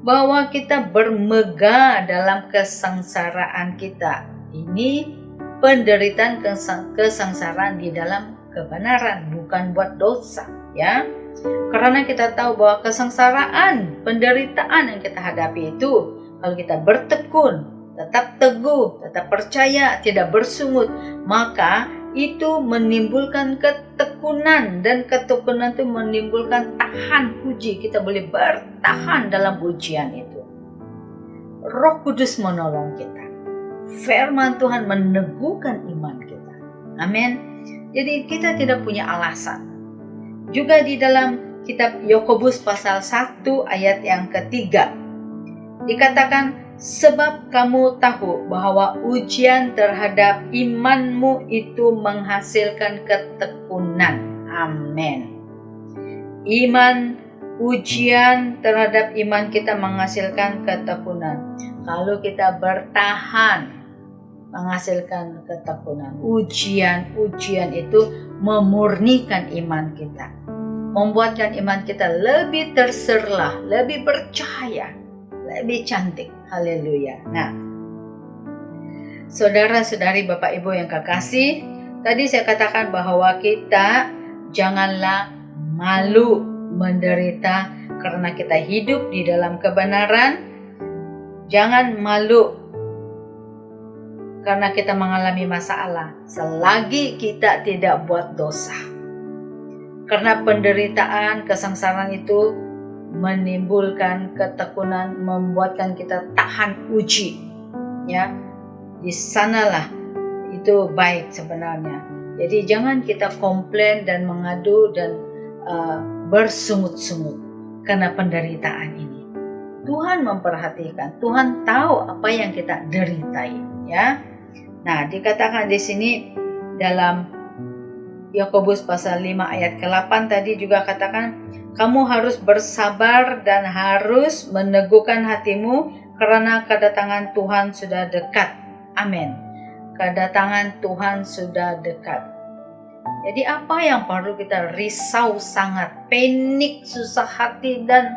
B: bahwa kita bermegah dalam kesengsaraan kita. Ini penderitaan kesengsaraan di dalam kebenaran, bukan buat dosa, ya. Karena kita tahu bahwa kesengsaraan, penderitaan yang kita hadapi itu, kalau kita bertekun, tetap teguh, tetap percaya, tidak bersungut, maka itu menimbulkan ketekunan, dan ketekunan itu menimbulkan tahan uji. Kita boleh bertahan dalam ujian itu. Roh Kudus menolong kita. Firman Tuhan meneguhkan iman kita. Amin. Jadi kita tidak punya alasan. Juga di dalam kitab Yakobus pasal 1 ayat yang ketiga dikatakan, sebab kamu tahu bahwa ujian terhadap imanmu itu menghasilkan ketekunan. Amin. Ujian terhadap iman kita menghasilkan ketekunan. Kalau kita bertahan, menghasilkan ketekunan. Ujian itu memurnikan iman kita, membuatkan iman kita lebih terserlah, lebih percaya, lebih cantik. Haleluya. Nah, saudara-saudari, Bapak Ibu yang kekasih, tadi saya katakan bahwa kita janganlah malu menderita karena kita hidup di dalam kebenaran. Jangan malu karena kita mengalami masalah selagi kita tidak buat dosa. Karena penderitaan, kesengsaraan itu menimbulkan ketekunan, membuatkan kita tahan uji, ya. Di sanalah itu baik sebenarnya. Jadi jangan kita komplain dan mengadu dan bersungut-sungut karena penderitaan ini. Tuhan memperhatikan, Tuhan tahu apa yang kita deritai, ya. Nah, dikatakan di sini dalam Yakobus pasal 5 ayat ke-8 tadi juga katakan, kamu harus bersabar dan harus meneguhkan hatimu karena kedatangan Tuhan sudah dekat. Amin. Kedatangan Tuhan sudah dekat. Jadi apa yang perlu kita risau sangat, panik, susah hati, dan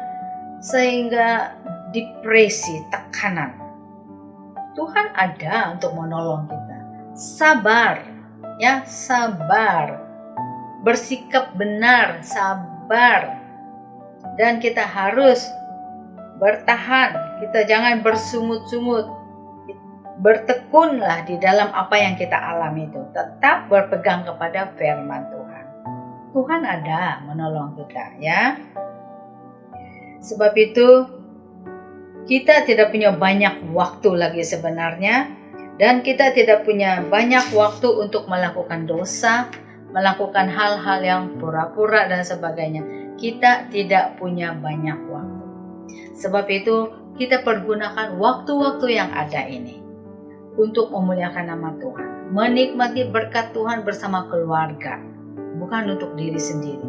B: sehingga depresi, tekanan. Tuhan ada untuk menolong kita. Sabar, ya, sabar. Bersikap benar, sabar. Dan kita harus bertahan. Kita jangan bersungut-sungut. Bertekunlah di dalam apa yang kita alami itu. Tetap berpegang kepada firman Tuhan. Tuhan ada menolong kita, ya. Sebab itu kita tidak punya banyak waktu lagi sebenarnya, dan kita tidak punya banyak waktu untuk melakukan dosa, melakukan hal-hal yang pura-pura dan sebagainya. Kita tidak punya banyak waktu. Sebab itu kita pergunakan waktu-waktu yang ada ini untuk memuliakan nama Tuhan, menikmati berkat Tuhan bersama keluarga, bukan untuk diri sendiri.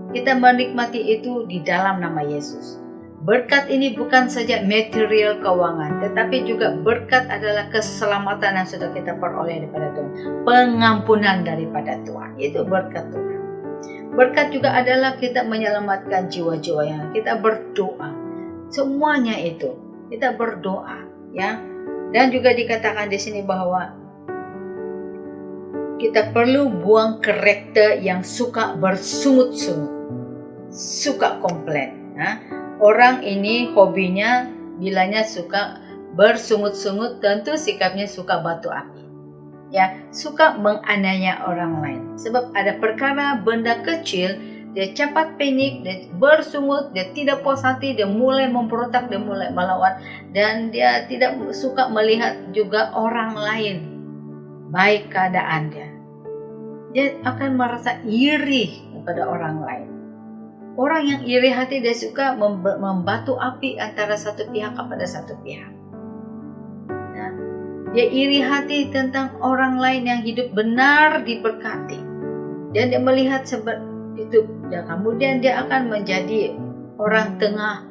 B: Kita menikmati itu di dalam nama Yesus. Berkat ini bukan saja material keuangan, tetapi juga berkat adalah keselamatan yang sudah kita peroleh daripada Tuhan, pengampunan daripada Tuhan. Itu berkat Tuhan. Berkat juga adalah kita menyelamatkan jiwa-jiwa yang kita berdoa. Semuanya itu kita berdoa, ya. Dan juga dikatakan di sini bahwa kita perlu buang karakter yang suka bersungut-sungut, suka komplain. Nah, orang ini hobinya bilanya suka bersungut-sungut, tentu sikapnya suka batu api. Ya, suka menganiaya orang lain. Sebab ada perkara benda kecil, dia cepat panik, dia bersungut, dia tidak puas hati, dia mulai memberontak, dia mulai melawan, dan dia tidak suka melihat juga orang lain baik keadaan dia. Dia akan merasa iri kepada orang lain. Orang yang iri hati, dia suka membatu api antara satu pihak kepada satu pihak. Nah, dia iri hati tentang orang lain yang hidup benar diberkati, dan dia melihat sebab itu, dan kemudian dia akan menjadi orang tengah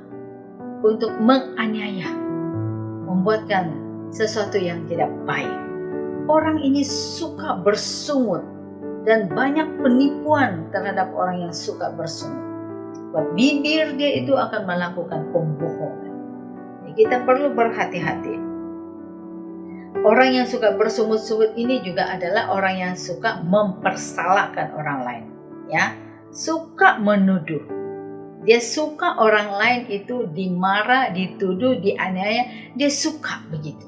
B: untuk menganiaya, membuatkan sesuatu yang tidak baik. Orang ini suka bersungut, dan banyak penipuan terhadap orang yang suka bersungut. Bibir dia itu akan melakukan pembohongan. kita perlu berhati-hati. Orang yang suka bersungut-sungut ini juga adalah orang yang suka mempersalahkan orang lain, ya, suka menuduh. Dia suka orang lain itu dimarah, dituduh, dianiaya, dia suka begitu.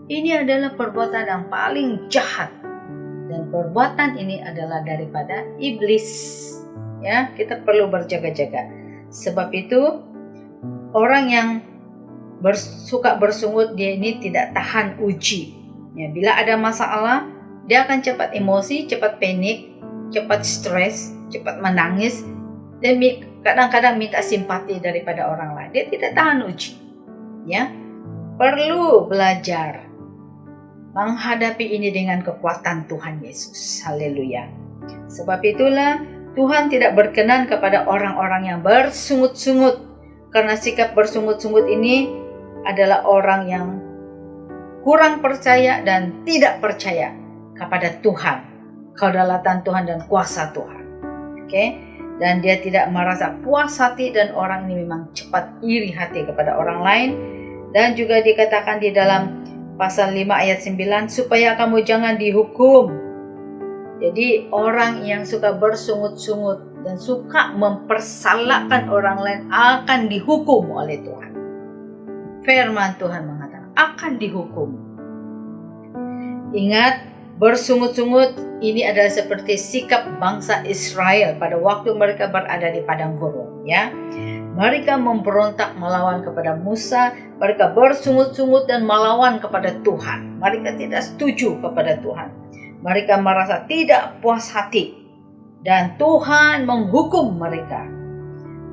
B: Ini adalah perbuatan yang paling jahat, dan perbuatan ini adalah daripada iblis. Ya, kita perlu berjaga-jaga. Sebab itu orang yang suka bersungut, dia ini tidak tahan uji. Ya, bila ada masalah, dia akan cepat emosi, cepat panik, cepat stres, cepat menangis, dan kadang-kadang minta simpati daripada orang lain. Dia tidak tahan uji. Ya, perlu belajar menghadapi ini dengan kekuatan Tuhan Yesus. Haleluya. Sebab itulah Tuhan tidak berkenan kepada orang-orang yang bersungut-sungut. Karena sikap bersungut-sungut ini adalah orang yang kurang percaya dan tidak percaya kepada Tuhan, kedaulatan Tuhan dan kuasa Tuhan. Oke? Dan dia tidak merasa puas hati, dan orang ini memang cepat iri hati kepada orang lain. Dan juga dikatakan di dalam Pasal 5 ayat 9, supaya kamu jangan dihukum. Jadi orang yang suka bersungut-sungut dan suka mempersalahkan orang lain akan dihukum oleh Tuhan. Firman Tuhan mengatakan akan dihukum. Ingat, bersungut-sungut ini adalah seperti sikap bangsa Israel pada waktu mereka berada di padang gurun, ya. Mereka memberontak melawan kepada Musa, mereka bersungut-sungut dan melawan kepada Tuhan. Mereka tidak setuju kepada Tuhan. Mereka merasa tidak puas hati, dan Tuhan menghukum mereka.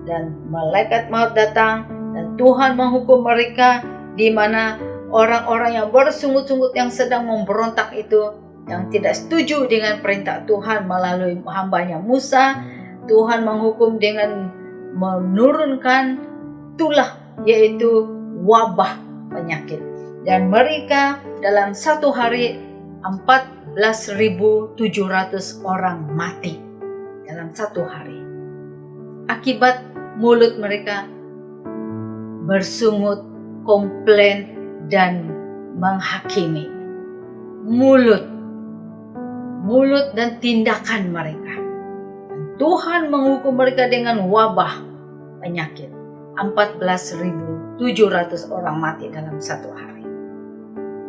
B: Dan malaikat maut datang, dan Tuhan menghukum mereka, di mana orang-orang yang bersungut-sungut yang sedang memberontak itu, yang tidak setuju dengan perintah Tuhan melalui hambanya Musa, Tuhan menghukum dengan menurunkan tulah, yaitu wabah penyakit. Dan mereka dalam satu hari 14.700 orang mati dalam satu hari. Akibat mulut mereka bersungut, komplain, dan menghakimi. Mulut dan tindakan mereka. Dan Tuhan menghukum mereka dengan wabah penyakit. 14.700 orang mati dalam satu hari.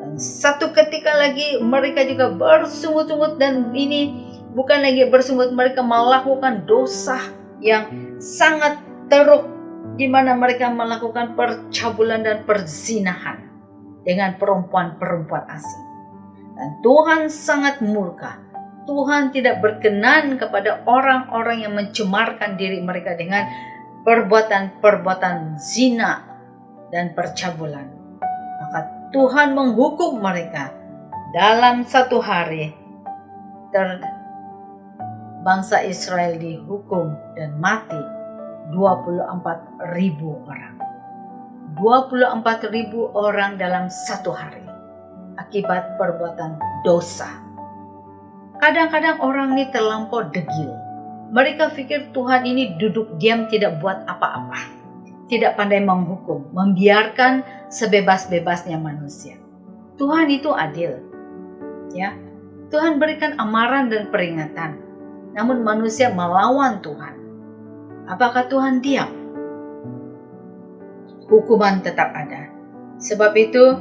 B: Dan satu ketika lagi mereka juga bersungut-sungut, dan ini bukan lagi bersungut, mereka melakukan dosa yang sangat teruk, di mana mereka melakukan percabulan dan perzinahan dengan perempuan-perempuan asing. Dan Tuhan sangat murka. Tuhan tidak berkenan kepada orang-orang yang mencemarkan diri mereka dengan perbuatan-perbuatan zina dan percabulan. Maka Tuhan menghukum mereka dalam satu hari. Bangsa Israel dihukum dan mati 24.000 orang. 24.000 orang dalam satu hari akibat perbuatan dosa. Kadang-kadang orang ini terlampau degil. Mereka pikir Tuhan ini duduk diam, tidak buat apa-apa, tidak pandai menghukum, membiarkan sebebas-bebasnya manusia. Tuhan itu adil, ya. Tuhan berikan amaran dan peringatan, namun manusia melawan Tuhan. Apakah Tuhan diam? Hukuman tetap ada. Sebab itu,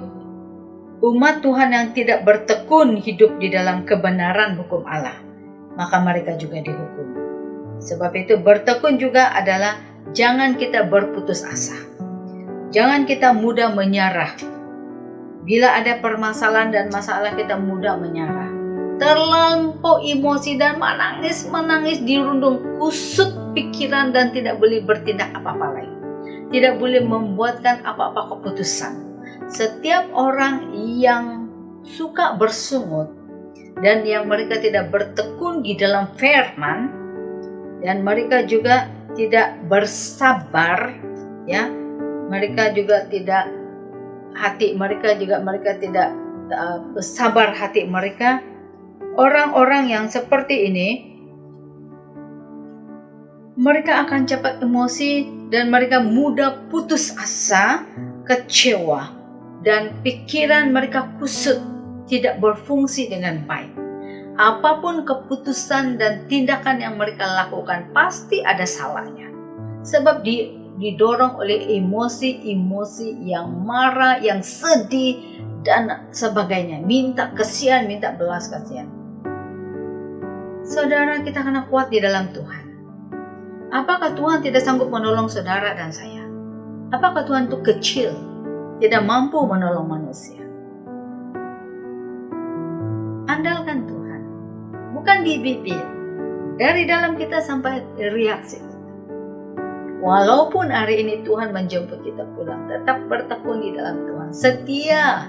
B: umat Tuhan yang tidak bertekun hidup di dalam kebenaran hukum Allah, maka mereka juga dihukum. Sebab itu bertekun juga adalah jangan kita berputus asa. Jangan kita mudah menyerah. Bila ada permasalahan dan masalah, kita mudah menyerah. Terlampau emosi dan menangis dirundung kusut pikiran, dan tidak boleh bertindak apa-apa lagi. Tidak boleh membuatkan apa-apa keputusan. Setiap orang yang suka bersungut dan yang mereka tidak bertekun di dalam firman, dan mereka juga tidak bersabar, ya, mereka juga tidak tidak sabar hati mereka. Orang-orang yang seperti ini, mereka akan cepat emosi dan mereka mudah putus asa kecewa, dan pikiran mereka kusut, tidak berfungsi dengan baik. Apapun keputusan dan tindakan yang mereka lakukan pasti ada salahnya. Sebab didorong oleh emosi-emosi yang marah, yang sedih, dan sebagainya. Minta kasihan, minta belas kasihan. Saudara, kita kena kuat di dalam Tuhan. Apakah Tuhan tidak sanggup menolong saudara dan saya? Apakah Tuhan itu kecil, tidak mampu menolong manusia? Andalkan Tuhan, bukan di bibir, dari dalam kita sampai reaksi. Walaupun hari ini Tuhan menjemput kita pulang, tetap bertekun di dalam Tuhan, setia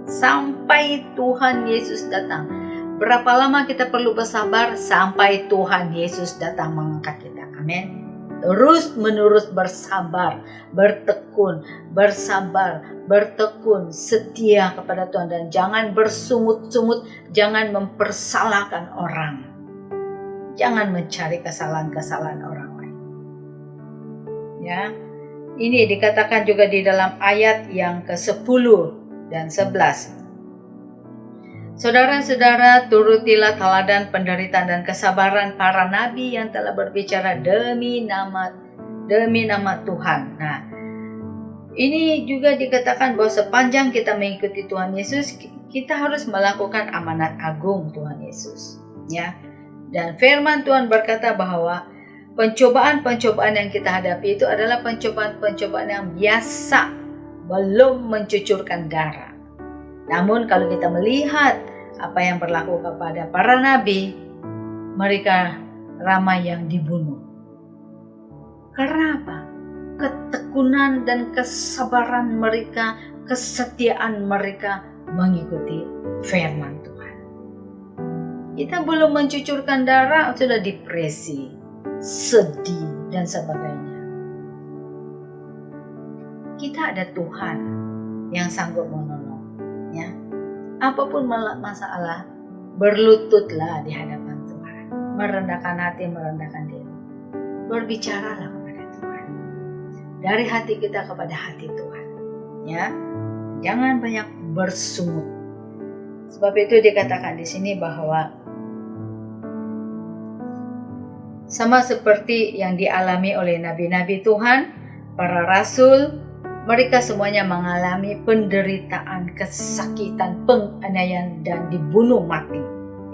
B: sampai Tuhan Yesus datang. Berapa lama kita perlu bersabar sampai Tuhan Yesus datang mengangkat kita? Amin. Terus menerus bersabar, bertekun, bersabar, bertekun, setia kepada Tuhan, dan jangan bersungut-sungut, jangan mempersalahkan orang. Jangan mencari kesalahan-kesalahan orang lain. Ya. Ini dikatakan juga di dalam ayat yang ke-10 dan 11. Saudara-saudara, turutilah teladan penderitaan dan kesabaran para nabi yang telah berbicara demi nama Tuhan. Nah, ini juga dikatakan bahwa sepanjang kita mengikuti Tuhan Yesus, kita harus melakukan amanat agung Tuhan Yesus. Ya, dan firman Tuhan berkata bahwa pencobaan-pencobaan yang kita hadapi itu adalah pencobaan-pencobaan yang biasa, belum mencucurkan darah. Namun kalau kita melihat apa yang berlaku kepada para nabi, mereka ramai yang dibunuh. Karena apa? Ketekunan dan kesabaran mereka, kesetiaan mereka mengikuti firman Tuhan. Kita belum mencucurkan darah, sudah depresi, sedih, dan sebagainya. Kita ada Tuhan yang sanggup menolong. Ya, apapun masalah, berlututlah di hadapan Tuhan, merendahkan hati, merendahkan diri, berbicaralah kepada Tuhan, dari hati kita kepada hati Tuhan. Ya, jangan banyak bersungut. Sebab itu dikatakan di sini bahwa sama seperti yang dialami oleh nabi-nabi Tuhan, para rasul, mereka semuanya mengalami penderitaan, kesakitan, penganiayaan, dan dibunuh mati,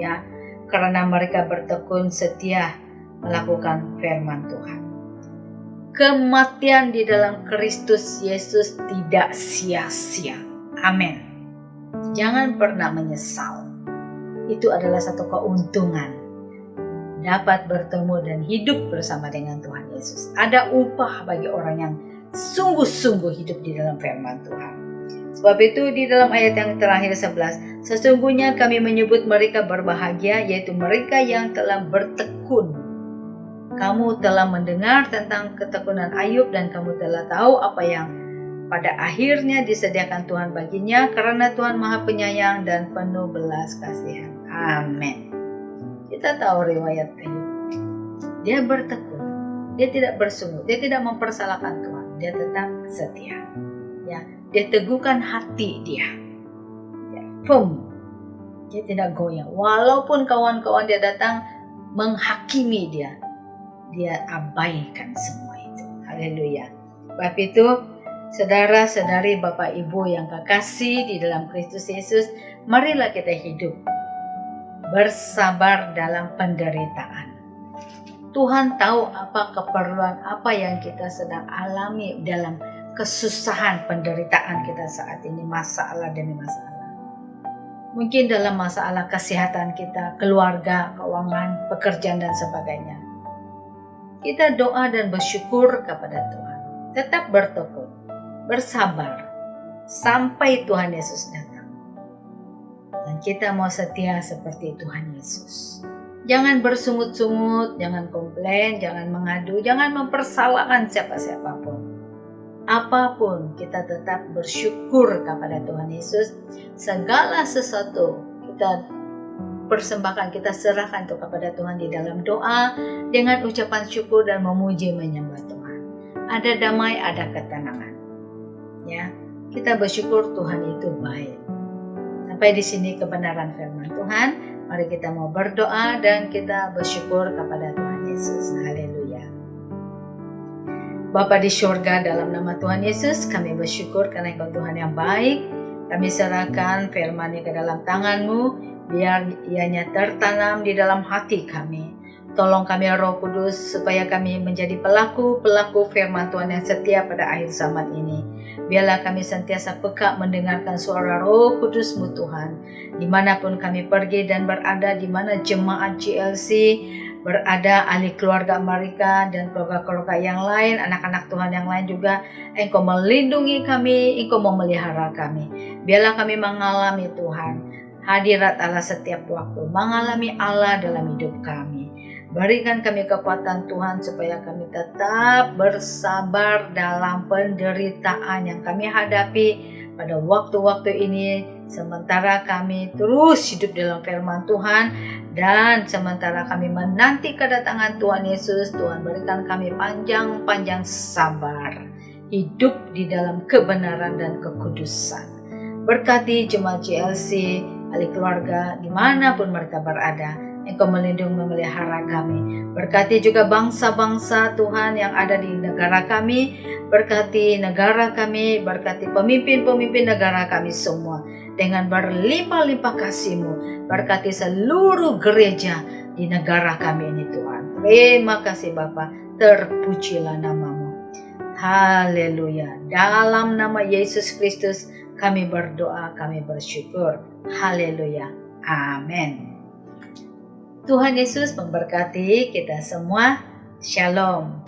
B: ya, karena mereka bertekun setia melakukan firman Tuhan. Kematian di dalam Kristus Yesus tidak sia-sia. Amin. Jangan pernah menyesal. Itu adalah satu keuntungan, dapat bertemu dan hidup bersama dengan Tuhan Yesus. Ada upah bagi orang yang sungguh-sungguh hidup di dalam firman Tuhan. Sebab itu di dalam ayat yang terakhir 11, sesungguhnya kami menyebut mereka berbahagia, yaitu mereka yang telah bertekun. Kamu telah mendengar tentang ketekunan Ayub, dan kamu telah tahu apa yang pada akhirnya disediakan Tuhan baginya, karena Tuhan Maha Penyayang dan penuh belas kasihan. Amin. Kita tahu riwayat Ayub. Dia bertekun, dia tidak bersungut, dia tidak mempersalahkan Tuhan. Dia tetap setia, ya. Dia teguhkan hati dia, ya, firm. Dia tidak goyah, walaupun kawan-kawan dia datang menghakimi dia abaikan semua itu. Haleluya. Sebab itu, saudara-saudari, Bapak Ibu yang kekasih di dalam Kristus Yesus, marilah kita hidup bersabar dalam penderitaan. Tuhan tahu apa keperluan, apa yang kita sedang alami dalam kesusahan, penderitaan kita saat ini, masalah demi masalah. Mungkin dalam masalah kesehatan kita, keluarga, keuangan, pekerjaan, dan sebagainya. Kita doa dan bersyukur kepada Tuhan. Tetap bertekun, bersabar, sampai Tuhan Yesus datang. Dan kita mau setia seperti Tuhan Yesus. Jangan bersungut-sungut, jangan komplain, jangan mengadu, jangan mempersalahkan siapa-siapapun. Apapun, kita tetap bersyukur kepada Tuhan Yesus. Segala sesuatu kita persembahkan, kita serahkan itu kepada Tuhan di dalam doa dengan ucapan syukur dan memuji menyembah Tuhan. Ada damai, ada ketenangan. Ya, Kita bersyukur Tuhan itu baik. Sampai di sini kebenaran firman Tuhan. Mari kita mau berdoa dan kita bersyukur kepada Tuhan Yesus. Haleluya. Bapa di surga, dalam nama Tuhan Yesus, kami bersyukur karena Engkau Tuhan yang baik. Kami serahkan firman-Nya ke dalam tangan-Mu, biar ianya tertanam di dalam hati kami. Tolong kami Roh Kudus supaya kami menjadi pelaku-pelaku firman Tuhan yang setia pada akhir zaman ini. Biarlah kami sentiasa peka mendengarkan suara Roh Kudus-Mu Tuhan. Dimanapun kami pergi dan berada, di mana jemaat GLC berada, ahli keluarga mereka dan keluarga-keluarga yang lain, anak-anak Tuhan yang lain juga, Engkau melindungi kami, Engkau memelihara kami. Biarlah kami mengalami Tuhan, hadirat Allah setiap waktu, mengalami Allah dalam hidup kami. Berikan kami kekuatan Tuhan supaya kami tetap bersabar dalam penderitaan yang kami hadapi pada waktu-waktu ini, sementara kami terus hidup dalam firman Tuhan dan sementara kami menanti kedatangan Tuhan Yesus. Tuhan berikan kami panjang-panjang sabar, hidup di dalam kebenaran dan kekudusan. Berkati jemaat GLC, ahli keluarga dimanapun mereka berada, Engkau melindungi memelihara kami. Berkati juga bangsa-bangsa Tuhan yang ada di negara kami. Berkati negara kami, berkati pemimpin-pemimpin negara kami semua. Dengan berlimpah-limpah kasih-Mu, berkati seluruh gereja di negara kami ini Tuhan. Terima kasih Bapa, terpujilah nama-Mu. Haleluya. Dalam nama Yesus Kristus kami berdoa, kami bersyukur. Haleluya. Amin. Tuhan Yesus memberkati kita semua. Shalom.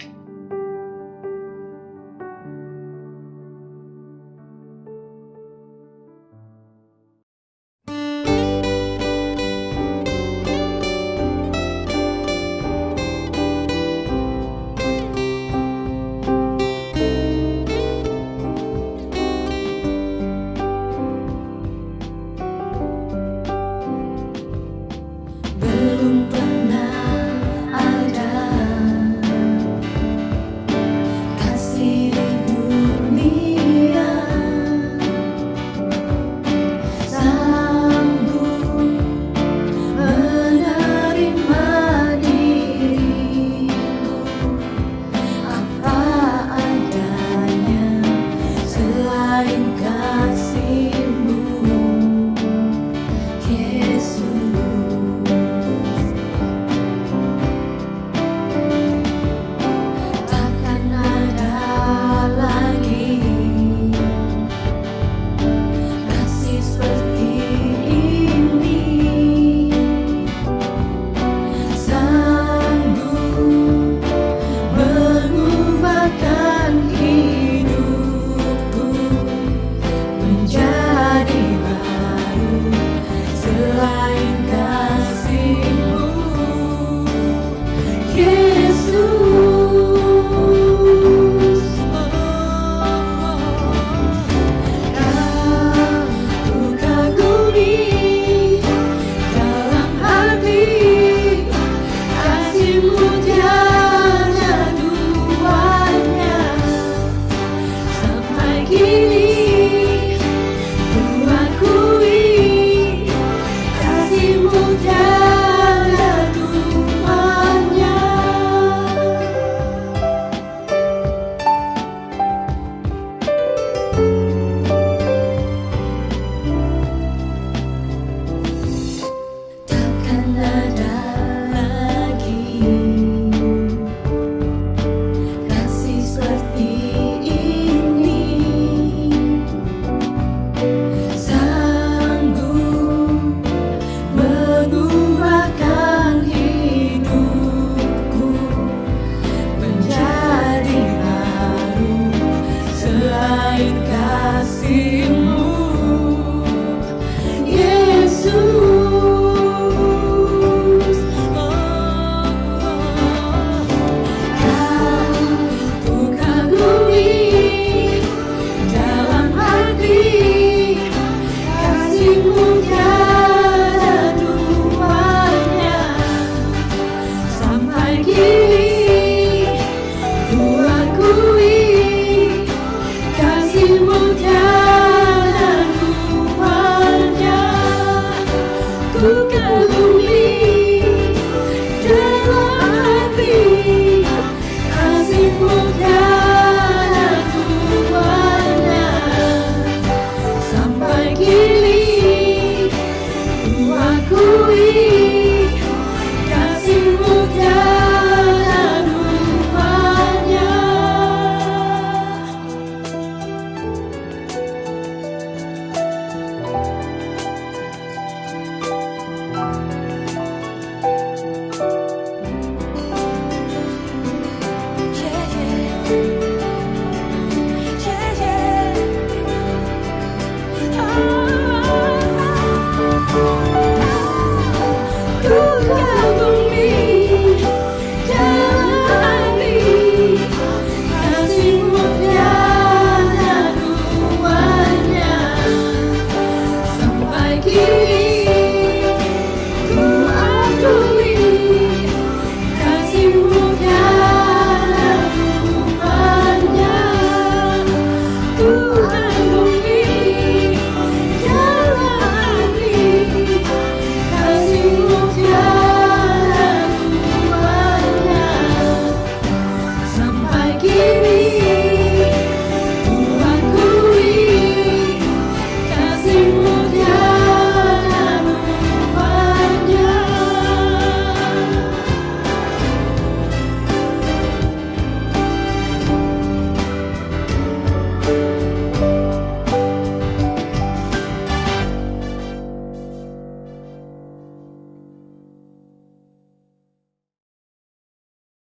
A: Belum pernah ada kasih di dunia sanggup menerima diriku apa adanya selain kasih-Mu, Yesus. Selain kasih-Mu, Yesus.